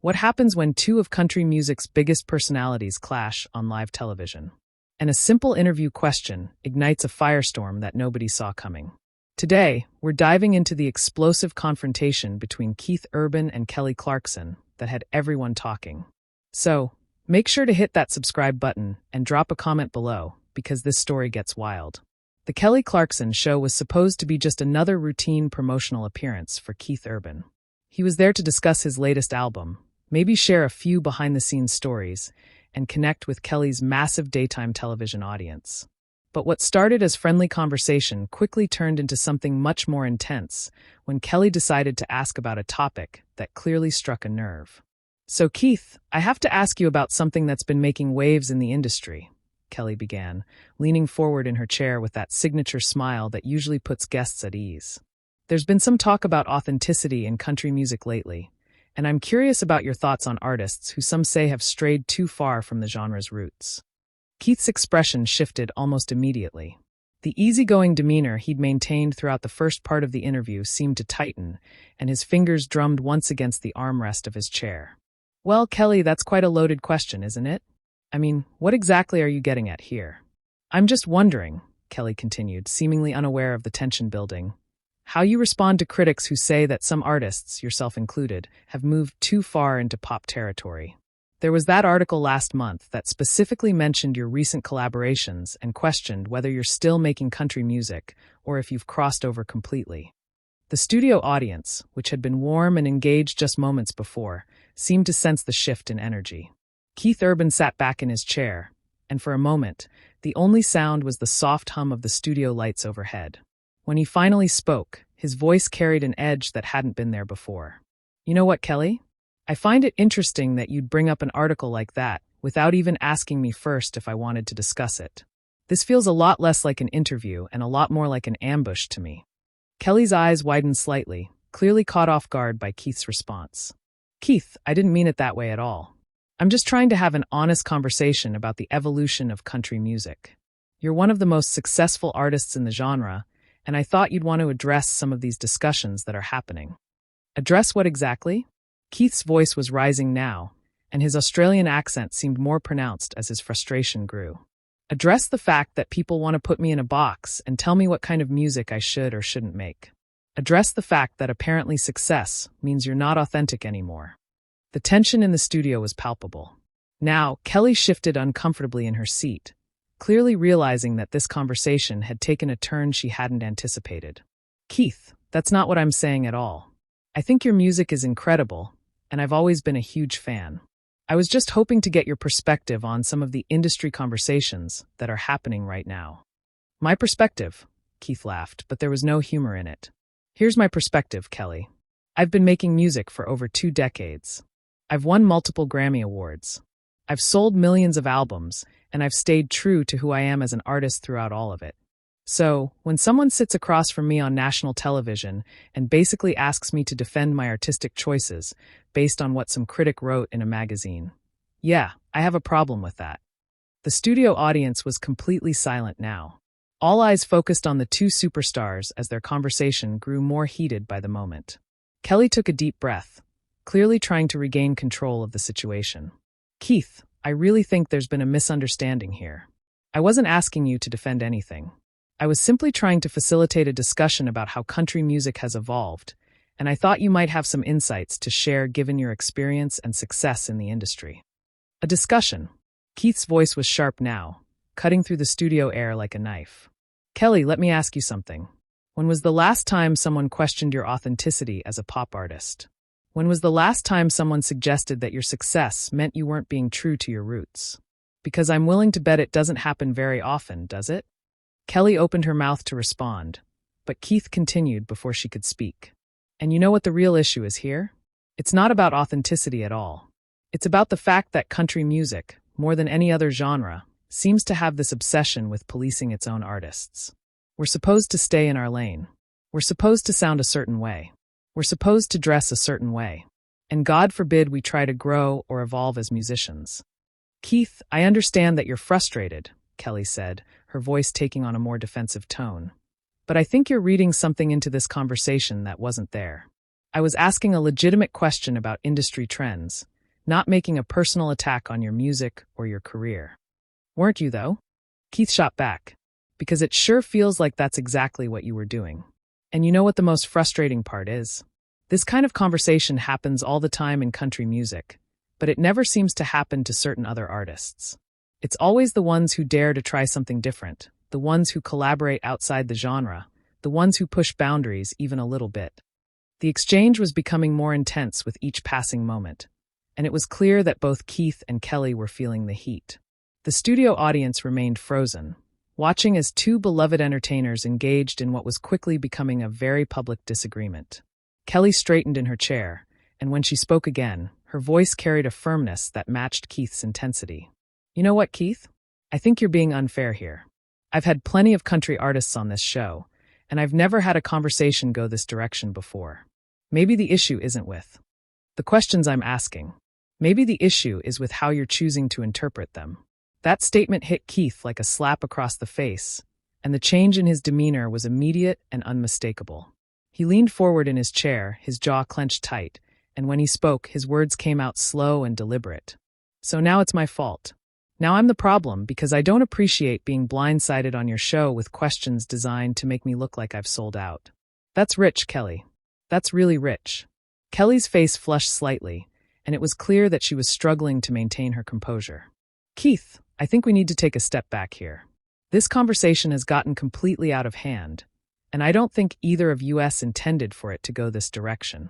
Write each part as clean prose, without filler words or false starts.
What happens when two of country music's biggest personalities clash on live television? And a simple interview question ignites a firestorm that nobody saw coming. Today, we're diving into the explosive confrontation between Keith Urban and Kelly Clarkson that had everyone talking. So, make sure to hit that subscribe button and drop a comment below, because this story gets wild. The Kelly Clarkson show was supposed to be just another routine promotional appearance for Keith Urban. He was there to discuss his latest album, maybe share a few behind-the-scenes stories, and connect with Kelly's massive daytime television audience. But what started as friendly conversation quickly turned into something much more intense when Kelly decided to ask about a topic that clearly struck a nerve. "So Keith, I have to ask you about something that's been making waves in the industry," Kelly began, leaning forward in her chair with that signature smile that usually puts guests at ease. "There's been some talk about authenticity in country music lately, and I'm curious about your thoughts on artists who some say have strayed too far from the genre's roots." Keith's expression shifted almost immediately. The easygoing demeanor he'd maintained throughout the first part of the interview seemed to tighten, and his fingers drummed once against the armrest of his chair. "Well, Kelly, that's quite a loaded question, isn't it? I mean, what exactly are you getting at here?" "I'm just wondering," Kelly continued, seemingly unaware of the tension building, "how you respond to critics who say that some artists, yourself included, have moved too far into pop territory. There was that article last month that specifically mentioned your recent collaborations and questioned whether you're still making country music or if you've crossed over completely." The studio audience, which had been warm and engaged just moments before, seemed to sense the shift in energy. Keith Urban sat back in his chair, and for a moment, the only sound was the soft hum of the studio lights overhead. When he finally spoke, his voice carried an edge that hadn't been there before. "You know what, Kelly? I find it interesting that you'd bring up an article like that without even asking me first if I wanted to discuss it. This feels a lot less like an interview and a lot more like an ambush to me." Kelly's eyes widened slightly, clearly caught off guard by Keith's response. "Keith, I didn't mean it that way at all. I'm just trying to have an honest conversation about the evolution of country music. You're one of the most successful artists in the genre, and I thought you'd want to address some of these discussions that are happening." "Address what exactly?" Keith's voice was rising now, and his Australian accent seemed more pronounced as his frustration grew. "Address the fact that people want to put me in a box and tell me what kind of music I should or shouldn't make. Address the fact that apparently success means you're not authentic anymore." The tension in the studio was palpable. Now, Kelly shifted uncomfortably in her seat, clearly realizing that this conversation had taken a turn she hadn't anticipated. "Keith, that's not what I'm saying at all. I think your music is incredible, and I've always been a huge fan. I was just hoping to get your perspective on some of the industry conversations that are happening right now." "My perspective?" Keith laughed, but there was no humor in it. "Here's my perspective, Kelly. I've been making music for over 2 decades. I've won multiple Grammy Awards. I've sold millions of albums, and I've stayed true to who I am as an artist throughout all of it. So, when someone sits across from me on national television and basically asks me to defend my artistic choices based on what some critic wrote in a magazine, yeah, I have a problem with that." The studio audience was completely silent now. All eyes focused on the two superstars as their conversation grew more heated by the moment. Kelly took a deep breath, clearly trying to regain control of the situation. "Keith, I really think there's been a misunderstanding here. I wasn't asking you to defend anything. I was simply trying to facilitate a discussion about how country music has evolved, and I thought you might have some insights to share given your experience and success in the industry." "A discussion." Keith's voice was sharp now, cutting through the studio air like a knife. "Kelly, let me ask you something. When was the last time someone questioned your authenticity as a pop artist? When was the last time someone suggested that your success meant you weren't being true to your roots? Because I'm willing to bet it doesn't happen very often, does it?" Kelly opened her mouth to respond, but Keith continued before she could speak. "And you know what the real issue is here? It's not about authenticity at all. It's about the fact that country music, more than any other genre, seems to have this obsession with policing its own artists. We're supposed to stay in our lane. We're supposed to sound a certain way. We're supposed to dress a certain way. And God forbid we try to grow or evolve as musicians." "Keith, I understand that you're frustrated," Kelly said, her voice taking on a more defensive tone. "But I think you're reading something into this conversation that wasn't there. I was asking a legitimate question about industry trends, not making a personal attack on your music or your career. Weren't you, though? Keith shot back. Because it sure feels like that's exactly what you were doing. And you know what the most frustrating part is? This kind of conversation happens all the time in country music, but it never seems to happen to certain other artists. It's always the ones who dare to try something different, the ones who collaborate outside the genre, the ones who push boundaries even a little bit. The exchange was becoming more intense with each passing moment, and it was clear that both Keith and Kelly were feeling the heat. The studio audience remained frozen, watching as two beloved entertainers engaged in what was quickly becoming a very public disagreement. Kelly straightened in her chair, and when she spoke again, her voice carried a firmness that matched Keith's intensity. You know what, Keith? I think you're being unfair here. I've had plenty of country artists on this show, and I've never had a conversation go this direction before. Maybe the issue isn't with the questions I'm asking. Maybe the issue is with how you're choosing to interpret them. That statement hit Keith like a slap across the face, and the change in his demeanor was immediate and unmistakable. He leaned forward in his chair, his jaw clenched tight, and when he spoke, his words came out slow and deliberate. So now it's my fault. Now I'm the problem because I don't appreciate being blindsided on your show with questions designed to make me look like I've sold out. That's rich, Kelly. That's really rich. Kelly's face flushed slightly, and it was clear that she was struggling to maintain her composure. Keith, I think we need to take a step back here. This conversation has gotten completely out of hand, and I don't think either of us intended for it to go this direction.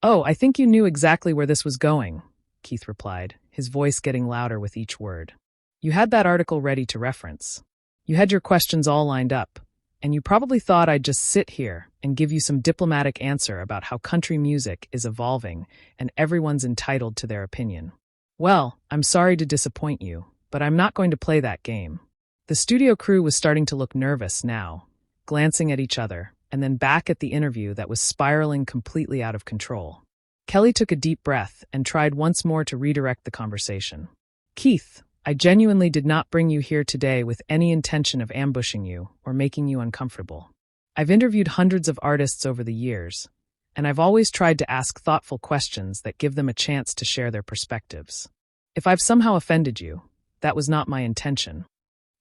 Oh, I think you knew exactly where this was going, Keith replied, his voice getting louder with each word. You had that article ready to reference. You had your questions all lined up, and you probably thought I'd just sit here and give you some diplomatic answer about how country music is evolving and everyone's entitled to their opinion. Well, I'm sorry to disappoint you, but I'm not going to play that game. The studio crew was starting to look nervous now, glancing at each other, and then back at the interview that was spiraling completely out of control. Kelly took a deep breath and tried once more to redirect the conversation. Keith, I genuinely did not bring you here today with any intention of ambushing you or making you uncomfortable. I've interviewed hundreds of artists over the years, and I've always tried to ask thoughtful questions that give them a chance to share their perspectives. If I've somehow offended you, that was not my intention.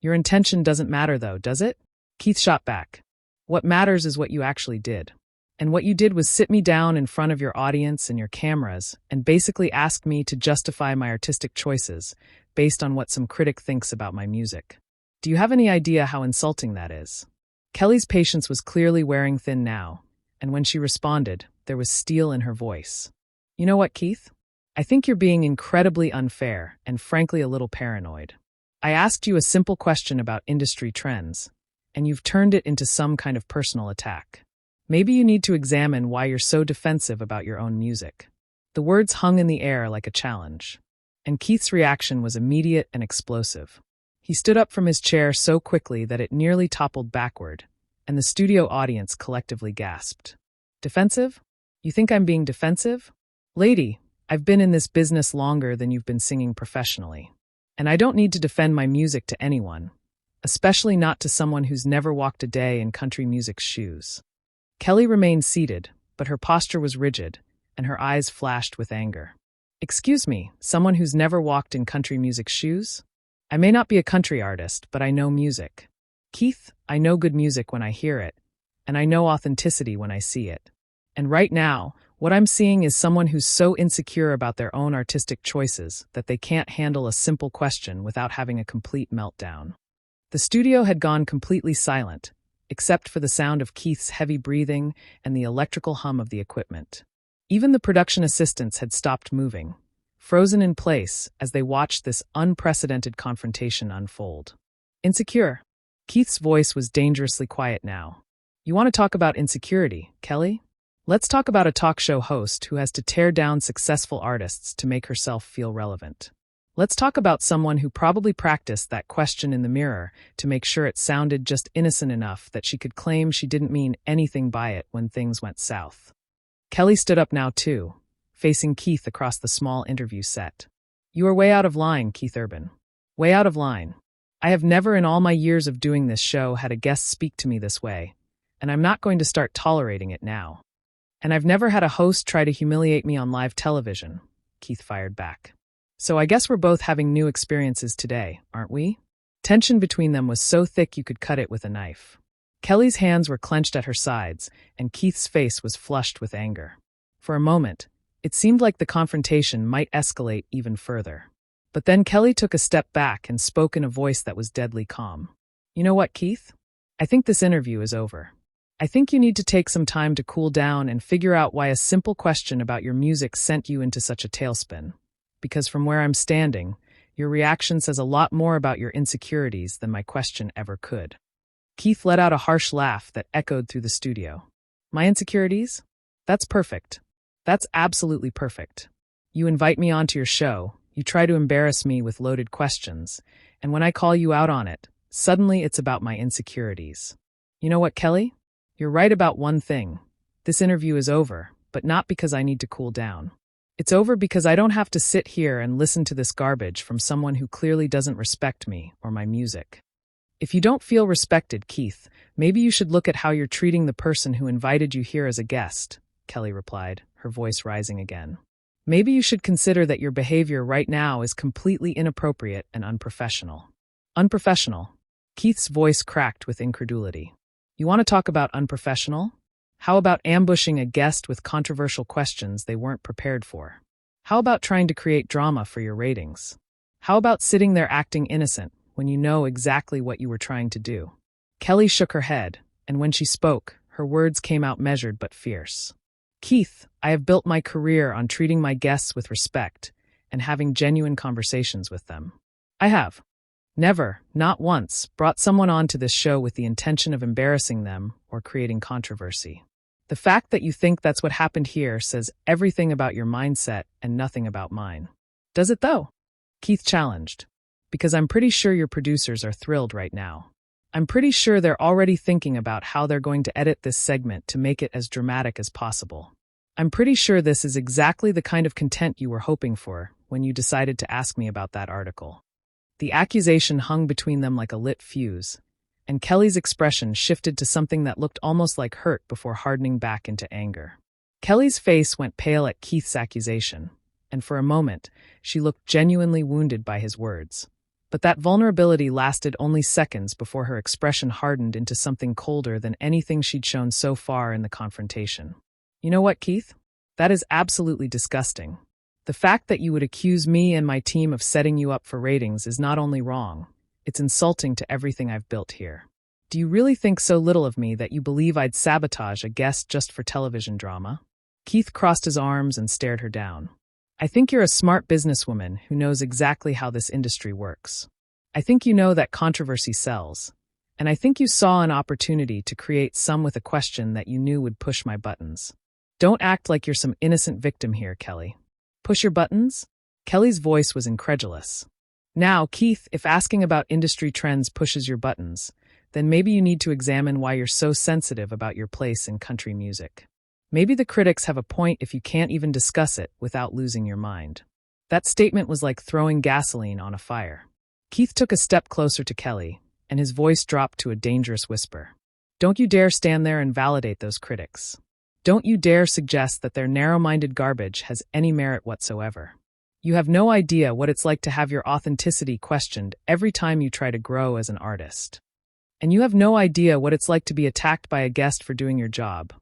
Your intention doesn't matter though, does it? Keith shot back. What matters is what you actually did. And what you did was sit me down in front of your audience and your cameras and basically ask me to justify my artistic choices based on what some critic thinks about my music. Do you have any idea how insulting that is? Kelly's patience was clearly wearing thin now, and when she responded, there was steel in her voice. You know what, Keith? I think you're being incredibly unfair and frankly a little paranoid. I asked you a simple question about industry trends, and you've turned it into some kind of personal attack. Maybe you need to examine why you're so defensive about your own music. The words hung in the air like a challenge, and Keith's reaction was immediate and explosive. He stood up from his chair so quickly that it nearly toppled backward, and the studio audience collectively gasped. Defensive? You think I'm being defensive? Lady, I've been in this business longer than you've been singing professionally, and I don't need to defend my music to anyone, especially not to someone who's never walked a day in country music's shoes. Kelly remained seated, but her posture was rigid, and her eyes flashed with anger. Excuse me, someone who's never walked in country music's shoes? I may not be a country artist, but I know music. Keith, I know good music when I hear it, and I know authenticity when I see it. And right now, what I'm seeing is someone who's so insecure about their own artistic choices that they can't handle a simple question without having a complete meltdown. The studio had gone completely silent, except for the sound of Keith's heavy breathing and the electrical hum of the equipment. Even the production assistants had stopped moving, frozen in place as they watched this unprecedented confrontation unfold. Insecure. Keith's voice was dangerously quiet now. You want to talk about insecurity, Kelly? Let's talk about a talk show host who has to tear down successful artists to make herself feel relevant. Let's talk about someone who probably practiced that question in the mirror to make sure it sounded just innocent enough that she could claim she didn't mean anything by it when things went south. Kelly stood up now too, facing Keith across the small interview set. You are way out of line, Keith Urban. Way out of line. I have never in all my years of doing this show had a guest speak to me this way, and I'm not going to start tolerating it now. And I've never had a host try to humiliate me on live television, Keith fired back. So I guess we're both having new experiences today, aren't we? Tension between them was so thick you could cut it with a knife. Kelly's hands were clenched at her sides, and Keith's face was flushed with anger. For a moment, it seemed like the confrontation might escalate even further. But then Kelly took a step back and spoke in a voice that was deadly calm. You know what, Keith? I think this interview is over. I think you need to take some time to cool down and figure out why a simple question about your music sent you into such a tailspin. Because from where I'm standing, your reaction says a lot more about your insecurities than my question ever could. Keith let out a harsh laugh that echoed through the studio. My insecurities? That's perfect. That's absolutely perfect. You invite me onto your show, you try to embarrass me with loaded questions, and when I call you out on it, suddenly it's about my insecurities. You know what, Kelly? You're right about one thing. This interview is over, but not because I need to cool down. It's over because I don't have to sit here and listen to this garbage from someone who clearly doesn't respect me or my music. If you don't feel respected, Keith, maybe you should look at how you're treating the person who invited you here as a guest, Kelly replied, her voice rising again. Maybe you should consider that your behavior right now is completely inappropriate and unprofessional. Unprofessional? Keith's voice cracked with incredulity. You want to talk about unprofessional? How about ambushing a guest with controversial questions they weren't prepared for? How about trying to create drama for your ratings? How about sitting there acting innocent when you know exactly what you were trying to do? Kelly shook her head, and when she spoke, her words came out measured but fierce. Keith, I have built my career on treating my guests with respect and having genuine conversations with them. I have never, not once, brought someone onto this show with the intention of embarrassing them or creating controversy. The fact that you think that's what happened here says everything about your mindset and nothing about mine. Does it though? Keith challenged. Because I'm pretty sure your producers are thrilled right now. I'm pretty sure they're already thinking about how they're going to edit this segment to make it as dramatic as possible. I'm pretty sure this is exactly the kind of content you were hoping for when you decided to ask me about that article. The accusation hung between them like a lit fuse, and Kelly's expression shifted to something that looked almost like hurt before hardening back into anger. Kelly's face went pale at Keith's accusation, and for a moment, she looked genuinely wounded by his words. But that vulnerability lasted only seconds before her expression hardened into something colder than anything she'd shown so far in the confrontation. You know what, Keith? That is absolutely disgusting. The fact that you would accuse me and my team of setting you up for ratings is not only wrong, it's insulting to everything I've built here. Do you really think so little of me that you believe I'd sabotage a guest just for television drama? Keith crossed his arms and stared her down. I think you're a smart businesswoman who knows exactly how this industry works. I think you know that controversy sells, and I think you saw an opportunity to create some with a question that you knew would push my buttons. Don't act like you're some innocent victim here, Kelly. Push your buttons? Kelly's voice was incredulous. Now, Keith, if asking about industry trends pushes your buttons, then maybe you need to examine why you're so sensitive about your place in country music. Maybe the critics have a point if you can't even discuss it without losing your mind. That statement was like throwing gasoline on a fire. Keith took a step closer to Kelly, and his voice dropped to a dangerous whisper. Don't you dare stand there and validate those critics. Don't you dare suggest that their narrow-minded garbage has any merit whatsoever. You have no idea what it's like to have your authenticity questioned every time you try to grow as an artist. And you have no idea what it's like to be attacked by a guest for doing your job.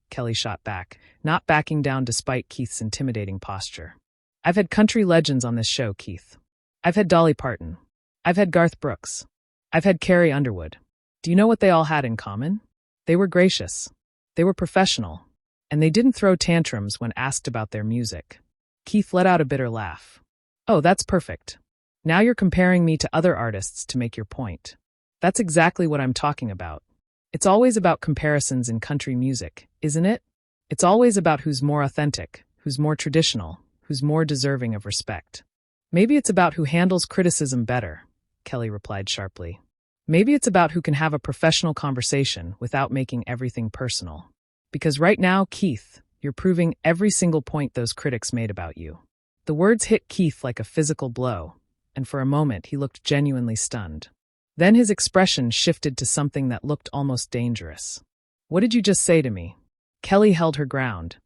Kelly shot back, not backing down despite Keith's intimidating posture. I've had country legends on this show, Keith. I've had Dolly Parton. I've had Garth Brooks. I've had Carrie Underwood. Do you know what they all had in common? They were gracious. They were professional. And they didn't throw tantrums when asked about their music. Keith let out a bitter laugh. Oh, that's perfect. Now you're comparing me to other artists to make your point. That's exactly what I'm talking about. It's always about comparisons in country music, isn't it? It's always about who's more authentic, who's more traditional, who's more deserving of respect. Maybe it's about who handles criticism better, Kelly replied sharply. Maybe it's about who can have a professional conversation without making everything personal. Because right now, Keith, you're proving every single point those critics made about you. The words hit Keith like a physical blow, and for a moment he looked genuinely stunned. Then his expression shifted to something that looked almost dangerous. What did you just say to me? Kelly held her ground,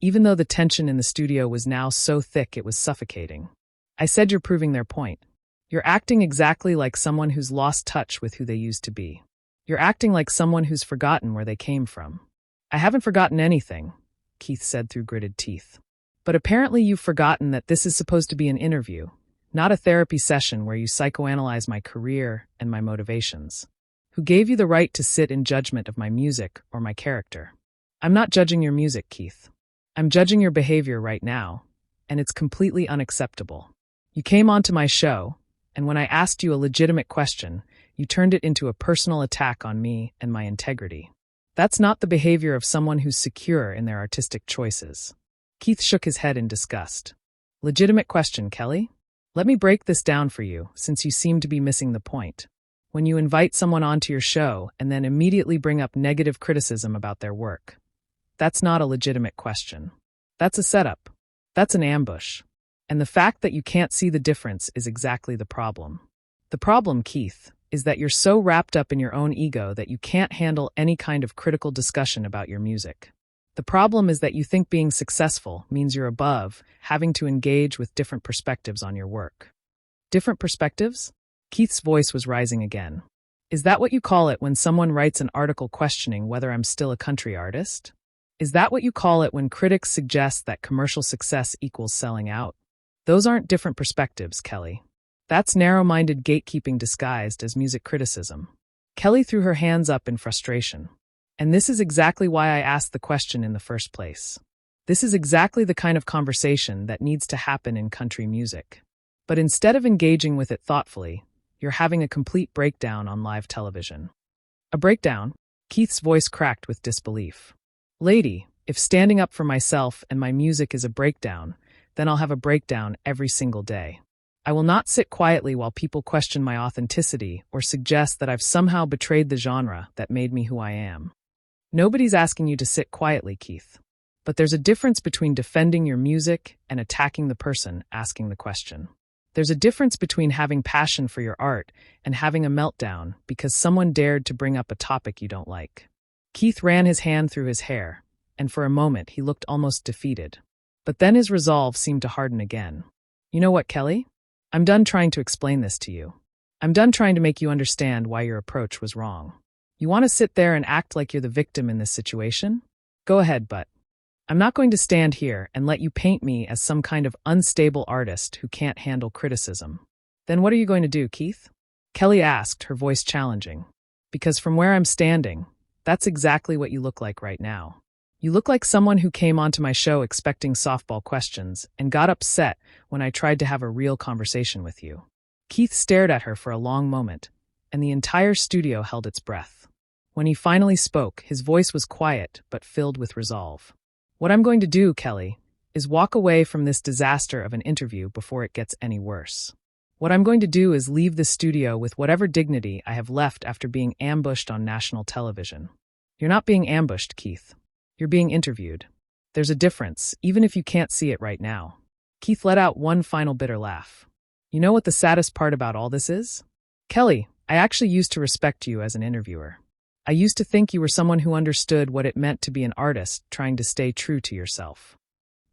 even though the tension in the studio was now so thick it was suffocating. I said you're proving their point. You're acting exactly like someone who's lost touch with who they used to be. You're acting like someone who's forgotten where they came from. I haven't forgotten anything, Keith said through gritted teeth. But apparently you've forgotten that this is supposed to be an interview, not a therapy session where you psychoanalyze my career and my motivations. Who gave you the right to sit in judgment of my music or my character? I'm not judging your music, Keith. I'm judging your behavior right now, and it's completely unacceptable. You came onto my show, and when I asked you a legitimate question, you turned it into a personal attack on me and my integrity. That's not the behavior of someone who's secure in their artistic choices. Keith shook his head in disgust. Legitimate question, Kelly? Let me break this down for you, since you seem to be missing the point. When you invite someone onto your show and then immediately bring up negative criticism about their work, that's not a legitimate question. That's a setup. That's an ambush. And the fact that you can't see the difference is exactly the problem. The problem, Keith, is that you're so wrapped up in your own ego that you can't handle any kind of critical discussion about your music. The problem is that you think being successful means you're above having to engage with different perspectives on your work. Different perspectives? Keith's voice was rising again. Is that what you call it when someone writes an article questioning whether I'm still a country artist? Is that what you call it when critics suggest that commercial success equals selling out? Those aren't different perspectives, Kelly. That's narrow-minded gatekeeping disguised as music criticism. Kelly threw her hands up in frustration. And this is exactly why I asked the question in the first place. This is exactly the kind of conversation that needs to happen in country music. But instead of engaging with it thoughtfully, you're having a complete breakdown on live television. A breakdown? Keith's voice cracked with disbelief. Lady, if standing up for myself and my music is a breakdown, then I'll have a breakdown every single day. I will not sit quietly while people question my authenticity or suggest that I've somehow betrayed the genre that made me who I am. Nobody's asking you to sit quietly, Keith. But there's a difference between defending your music and attacking the person asking the question. There's a difference between having passion for your art and having a meltdown because someone dared to bring up a topic you don't like. Keith ran his hand through his hair, and for a moment he looked almost defeated. But then his resolve seemed to harden again. You know what, Kelly? I'm done trying to explain this to you. I'm done trying to make you understand why your approach was wrong. You want to sit there and act like you're the victim in this situation? Go ahead, but I'm not going to stand here and let you paint me as some kind of unstable artist who can't handle criticism. Then what are you going to do, Keith? Kelly asked, her voice challenging. Because from where I'm standing, that's exactly what you look like right now. You look like someone who came onto my show expecting softball questions and got upset when I tried to have a real conversation with you. Keith stared at her for a long moment, and the entire studio held its breath. When he finally spoke, his voice was quiet but filled with resolve. What I'm going to do, Kelly, is walk away from this disaster of an interview before it gets any worse. What I'm going to do is leave the studio with whatever dignity I have left after being ambushed on national television. You're not being ambushed, Keith. You're being interviewed. There's a difference, even if you can't see it right now. Keith let out one final bitter laugh. You know what the saddest part about all this is? Kelly, I actually used to respect you as an interviewer. I used to think you were someone who understood what it meant to be an artist trying to stay true to yourself.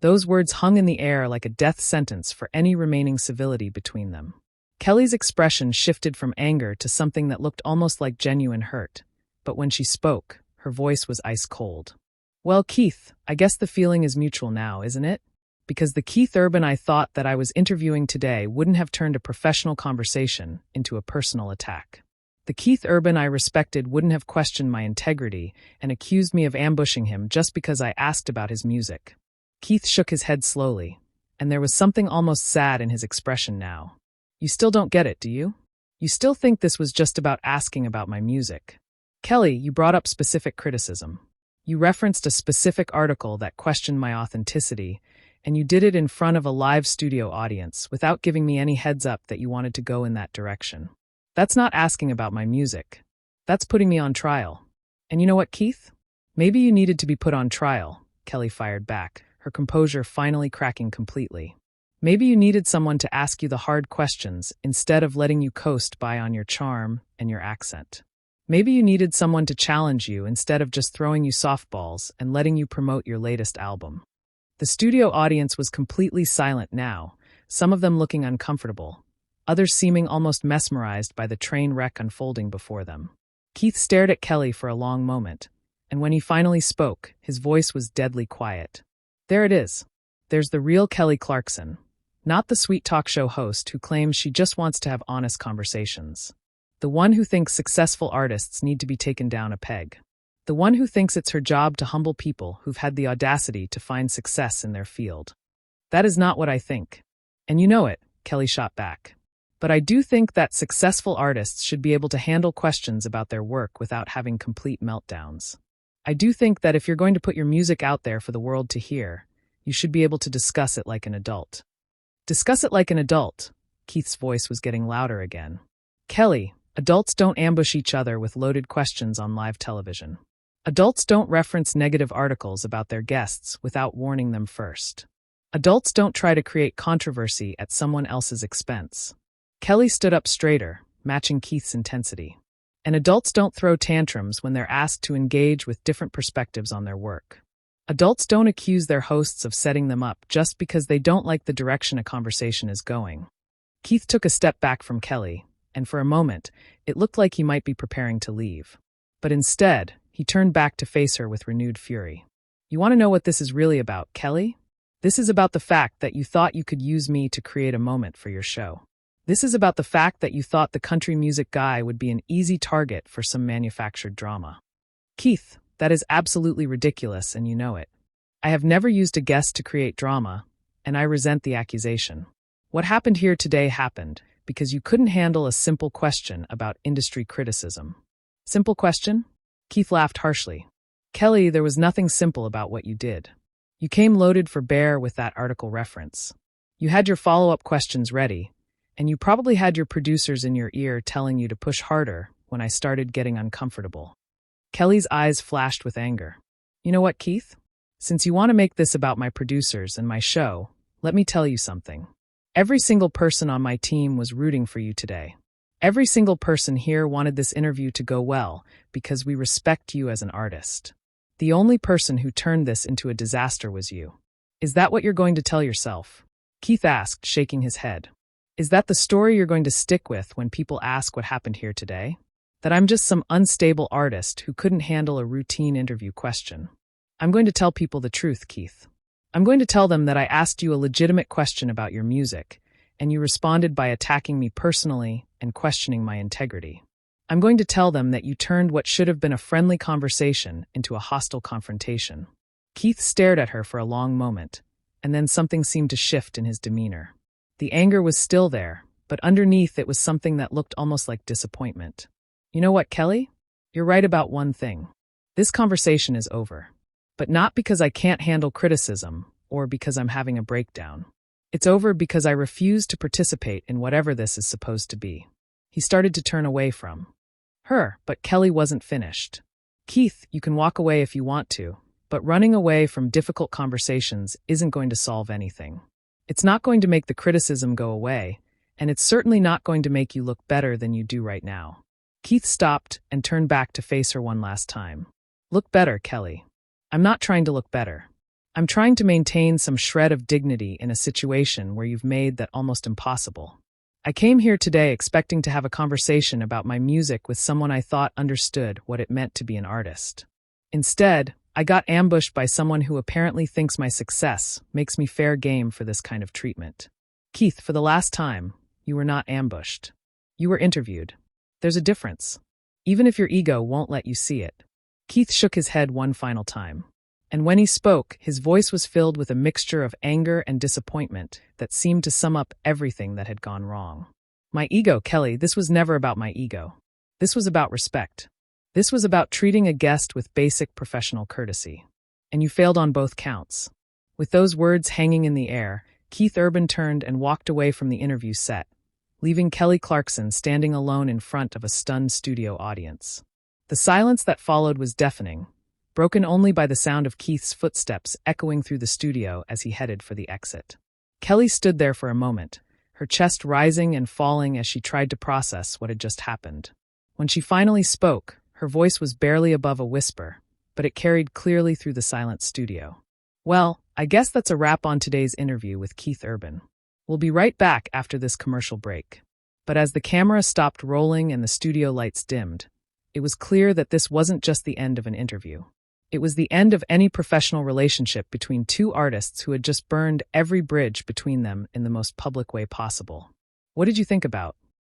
Those words hung in the air like a death sentence for any remaining civility between them. Kelly's expression shifted from anger to something that looked almost like genuine hurt, but when she spoke, her voice was ice cold. Well, Keith, I guess the feeling is mutual now, isn't it? Because the Keith Urban I thought that I was interviewing today wouldn't have turned a professional conversation into a personal attack. The Keith Urban I respected wouldn't have questioned my integrity and accused me of ambushing him just because I asked about his music. Keith shook his head slowly, and there was something almost sad in his expression now. You still don't get it, do you? You still think this was just about asking about my music. Kelly, you brought up specific criticism. You referenced a specific article that questioned my authenticity, and you did it in front of a live studio audience without giving me any heads up that you wanted to go in that direction. That's not asking about my music. That's putting me on trial. And you know what, Keith? Maybe you needed to be put on trial, Kelly fired back, her composure finally cracking completely. Maybe you needed someone to ask you the hard questions instead of letting you coast by on your charm and your accent. Maybe you needed someone to challenge you instead of just throwing you softballs and letting you promote your latest album. The studio audience was completely silent now, some of them looking uncomfortable, others seeming almost mesmerized by the train wreck unfolding before them. Keith stared at Kelly for a long moment, and when he finally spoke, his voice was deadly quiet. There it is. There's the real Kelly Clarkson, not the sweet talk show host who claims she just wants to have honest conversations. The one who thinks successful artists need to be taken down a peg. The one who thinks it's her job to humble people who've had the audacity to find success in their field. That is not what I think. And you know it, Kelly shot back. But I do think that successful artists should be able to handle questions about their work without having complete meltdowns. I do think that if you're going to put your music out there for the world to hear, you should be able to discuss it like an adult. Discuss it like an adult. Keith's voice was getting louder again. Kelly, adults don't ambush each other with loaded questions on live television. Adults don't reference negative articles about their guests without warning them first. Adults don't try to create controversy at someone else's expense. Kelly stood up straighter, matching Keith's intensity. And adults don't throw tantrums when they're asked to engage with different perspectives on their work. Adults don't accuse their hosts of setting them up just because they don't like the direction a conversation is going. Keith took a step back from Kelly, and for a moment, it looked like he might be preparing to leave. But instead, he turned back to face her with renewed fury. You want to know what this is really about, Kelly? This is about the fact that you thought you could use me to create a moment for your show. This is about the fact that you thought the country music guy would be an easy target for some manufactured drama. Keith, that is absolutely ridiculous, and you know it. I have never used a guest to create drama, and I resent the accusation. What happened here today happened because you couldn't handle a simple question about industry criticism. Simple question? Keith laughed harshly. Kelly, there was nothing simple about what you did. You came loaded for bear with that article reference. You had your follow-up questions ready, and you probably had your producers in your ear telling you to push harder when I started getting uncomfortable. Kelly's eyes flashed with anger. You know what, Keith? Since you want to make this about my producers and my show, let me tell you something. Every single person on my team was rooting for you today. Every single person here wanted this interview to go well because we respect you as an artist. The only person who turned this into a disaster was you. Is that what you're going to tell yourself? Keith asked, shaking his head. Is that the story you're going to stick with when people ask what happened here today? That I'm just some unstable artist who couldn't handle a routine interview question? I'm going to tell people the truth, Keith. I'm going to tell them that I asked you a legitimate question about your music, and you responded by attacking me personally and questioning my integrity. I'm going to tell them that you turned what should have been a friendly conversation into a hostile confrontation. Keith stared at her for a long moment, and then something seemed to shift in his demeanor. The anger was still there, but underneath it was something that looked almost like disappointment. You know what, Kelly? You're right about one thing. This conversation is over. But not because I can't handle criticism, or because I'm having a breakdown. It's over because I refuse to participate in whatever this is supposed to be. He started to turn away from her, but Kelly wasn't finished. Keith, you can walk away if you want to, but running away from difficult conversations isn't going to solve anything. It's not going to make the criticism go away, and it's certainly not going to make you look better than you do right now. Keith stopped and turned back to face her one last time. Look better, Kelly. I'm not trying to look better. I'm trying to maintain some shred of dignity in a situation where you've made that almost impossible. I came here today expecting to have a conversation about my music with someone I thought understood what it meant to be an artist. Instead, I got ambushed by someone who apparently thinks my success makes me fair game for this kind of treatment. Keith, for the last time, you were not ambushed. You were interviewed. There's a difference, even if your ego won't let you see it. Keith shook his head one final time. And when he spoke, his voice was filled with a mixture of anger and disappointment that seemed to sum up everything that had gone wrong. My ego, Kelly, this was never about my ego. This was about respect. This was about treating a guest with basic professional courtesy. And you failed on both counts. With those words hanging in the air, Keith Urban turned and walked away from the interview set, leaving Kelly Clarkson standing alone in front of a stunned studio audience. The silence that followed was deafening, broken only by the sound of Keith's footsteps echoing through the studio as he headed for the exit. Kelly stood there for a moment, her chest rising and falling as she tried to process what had just happened. When she finally spoke, her voice was barely above a whisper, but it carried clearly through the silent studio. Well, I guess that's a wrap on today's interview with Keith Urban. We'll be right back after this commercial break. But as the camera stopped rolling and the studio lights dimmed, it was clear that this wasn't just the end of an interview. It was the end of any professional relationship between two artists who had just burned every bridge between them in the most public way possible. What did you think about